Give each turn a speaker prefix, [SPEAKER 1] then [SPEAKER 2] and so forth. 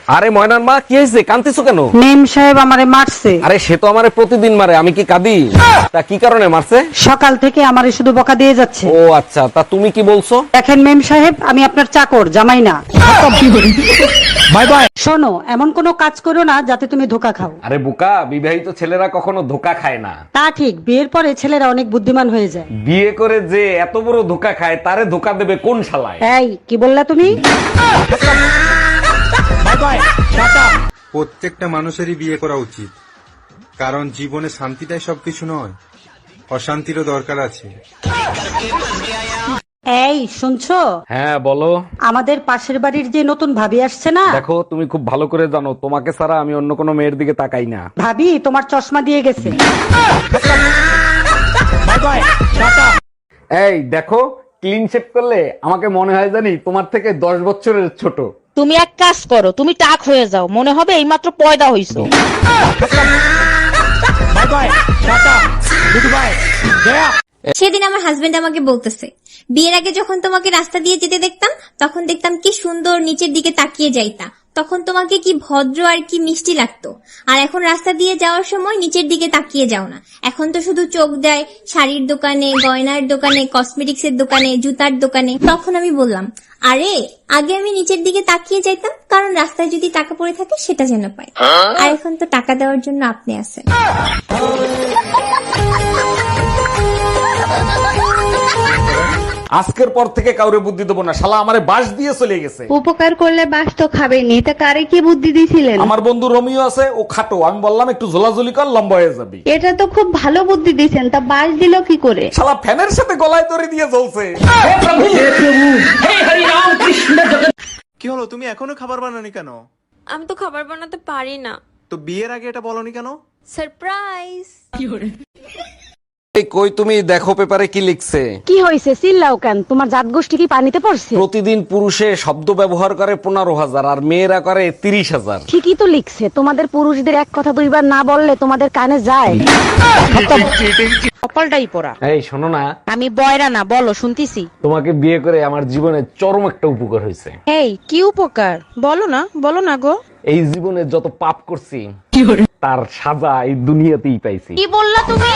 [SPEAKER 1] আরে ময়নার মা, কি হয়েছে? কাঁদতেছো কেন?
[SPEAKER 2] মেম সাহেব আমারে মারছে।
[SPEAKER 1] আরে সে তো আমারে প্রতিদিন মারে, আমি কি কাঁদি? তা কি কারণে মারছে?
[SPEAKER 2] সকাল থেকে আমারে শুধু বকা দিয়ে যাচ্ছে।
[SPEAKER 1] ও আচ্ছা, তা তুমি কি বলছো?
[SPEAKER 2] দেখেন মেম সাহেব, আমি আপনার চাকর, জামাই না।
[SPEAKER 1] Bye bye.
[SPEAKER 2] শোনো, এমন কোনো কাজ করো না যাতে তুমি ধোকা খাও।
[SPEAKER 1] আরে বোকা, বিবাহিত ছেলেরা কখনো ধোকা খায় না।
[SPEAKER 2] তা ঠিক, বিয়ের পরে ছেলেরা অনেক বুদ্ধিমান হয়ে যায়।
[SPEAKER 1] বিয়ে করে যে এত বড় ধোকা খায়, তারে ধোকা দেবে কোন শালায়?
[SPEAKER 2] এই কি বললা তুমি?
[SPEAKER 1] By bye, tata.
[SPEAKER 3] প্রত্যেকটা মানুষেরই বিয়ে করা উচিত, কারণ জীবনে শান্তিটাই সবকিছু নয়, অশান্তিরও দরকার আছে।
[SPEAKER 2] এই শুনছো?
[SPEAKER 1] হ্যাঁ বলো।
[SPEAKER 2] আমাদের পাশের বাড়ির যে নতুন ভাবি আসছে না,
[SPEAKER 1] দেখো, তুমি খুব ভালো করে জানো তোমাকে ছাড়া আমি অন্য কোনো মেয়ের দিকে তাকাই না।
[SPEAKER 2] ভাবি তোমার চশমা দিয়ে গেছে।
[SPEAKER 1] By bye, tata. এই দেখো, ক্লিন শেভ করলে আমাকে মনে হয় জানি তোমার থেকে 10 বছরের ছোট।
[SPEAKER 4] তুমি এক কাজ করো, তুমি টাক হয়ে যাও, মনে হবে এইমাত্র পয়দা হইছো।
[SPEAKER 1] Bye bye, tata, good bye, গয়া।
[SPEAKER 5] সেদিন আমার হাজবেন্ড আমাকে বলতেছে, বিয়ের আগে যখন তোমাকে রাস্তা দিয়ে যেতে দেখতাম তখন দেখতাম কি সুন্দর নিচের দিকে তাকিয়ে যাইতা, তখন তোমাকে কি ভদ্র আর কি মিষ্টি লাগতো। আর এখন রাস্তা দিয়ে যাওয়ার সময় নিচের দিকে তাকিয়ে যাও না, এখন তো শুধু চোখ দেয় শাড়ির দোকানে, গয়নার দোকানে, কসমেটিক্স এর দোকানে, জুতার দোকানে। তখন আমি বললাম, আরে আগে আমি নিচের দিকে তাকিয়ে যাইতাম কারণ রাস্তায় যদি টাকা পড়ে থাকে সেটা যেন পাই, আর এখন তো টাকা দেওয়ার জন্য আপনি আছেন।
[SPEAKER 1] আজকের পর থেকে কাউরে বুদ্ধি দেবো না, শালা আমারে বাস দিয়ে চলে গেছে।
[SPEAKER 6] উপকার করলে বাস তো খাবেনি, তা কারে কি বুদ্ধি দিছিলেন?
[SPEAKER 1] আমার বন্ধু রোমিও আছে, ও খাটো, আমি বললাম একটু ঝোলাঝুলি কর, লম্বা হয়ে যাবি।
[SPEAKER 6] এটা তো খুব ভালো বুদ্ধি দিছেন, তা বাস দিল কি করে?
[SPEAKER 1] শালা ফ্যানের সাথে গলায় দড়ি দিয়ে জ্বলছে।
[SPEAKER 7] কি হলো, তুমি এখনো খাবার বানানি কেন?
[SPEAKER 8] আমি তো খাবার বানাতে পারি না।
[SPEAKER 7] তো বিয়ের আগে এটা বলনি কেন?
[SPEAKER 8] সারপ্রাইজ।
[SPEAKER 1] এই কই তুমি, দেখো পেপারে কি লিখছে।
[SPEAKER 2] কি হয়েছে? চিল্লাও কেন? তোমার জাত গোষ্ঠী কি পানিতে পড়ছে?
[SPEAKER 1] প্রতিদিন পুরুষে শব্দ ব্যবহার করে 15,000 আর মেয়েরা করে 30,000।
[SPEAKER 2] ঠিকই তো লিখছে, তোমাদের পুরুষদের এক কথা দুইবার না বললে তোমাদের কানে যায়।
[SPEAKER 4] কপালটাই পড়া।
[SPEAKER 1] এই শোনো না,
[SPEAKER 4] আমি বয়রা না, বলো শুনতিছি।
[SPEAKER 1] তোমাকে বিয়ে করে আমার জীবনে চরম একটা উপকার হয়েছে।
[SPEAKER 4] এই কি উপকার? বলো না, বলো না গো।
[SPEAKER 1] এই জীবনে যত পাপ করছি তার সাজা এই দুনিয়াতেই পাইছি।
[SPEAKER 4] কি বললা তুমি?